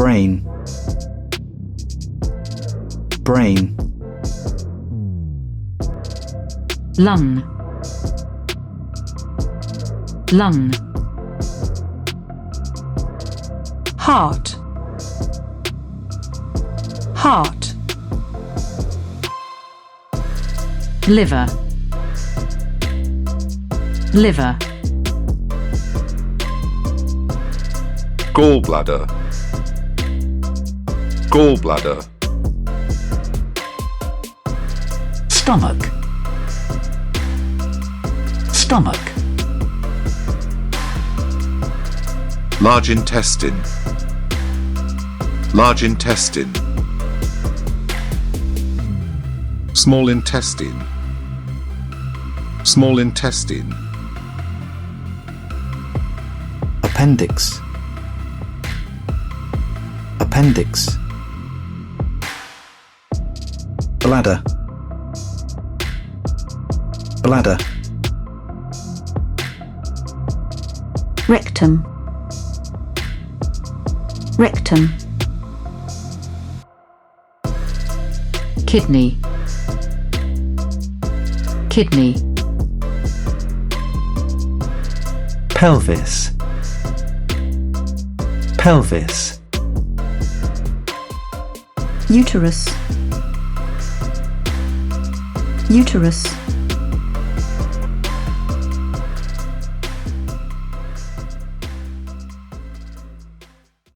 brain, brain, lung, lung, heart, heart, liver, liver, gallbladder, gallbladder, stomach, stomach, large intestine, large intestine, small intestine, small intestine, appendix, appendix, bladder, bladder, rectum, rectum, kidney, kidney, pelvis, pelvis, uterus, uterus,